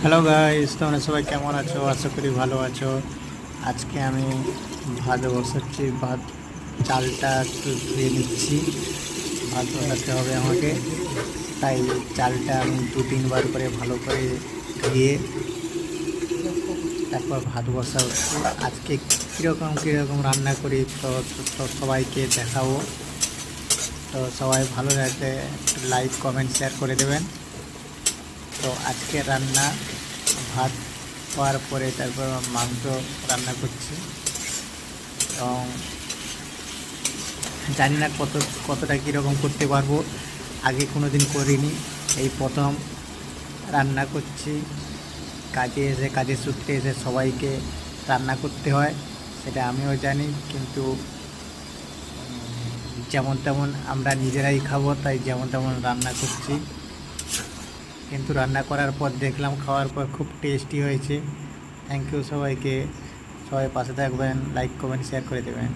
Hello guys, তোমরা সবাই কেমন আছো? আশা করি ভালো আছো। আজকে আমি ভাত বসাচ্ছি। ভাত চালটা একটু ধুয়ে নিচ্ছি। ভাত বসাতে হবে আমাকে, তাই চালটা আমি 2-3 বার করে ভালো করে ধুয়ে তারপর ভাত বসা হচ্ছে। আজকে কীরকম রান্না করি তো সবাইকে দেখাবো। তো সবাই ভালো লাগলে একটু লাইক কমেন্ট শেয়ার করে দেবেন। তো আজকে রান্না ভাত হওয়ার পরে তারপর মাংস রান্না করছি, এবং জানি না কতটা কীরকম করতে পারবো। আগে কোনো দিন করিনি, এই প্রথম রান্না করছি। কাজের সূত্রে এসে সবাইকে রান্না করতে হয়, সেটা আমিও জানি, কিন্তু যেমন তেমন আমরা নিজেরাই খাবো, তাই যেমন তেমন রান্না করছি। কিন্তু রান্না করার পর দেখলাম, খাওয়ার পর খুব টেস্টি হয়েছে। থ্যাংক ইউ সবাইকে। সবাই পাশে থাকবেন, লাইক কমেন্ট শেয়ার করে দেবেন।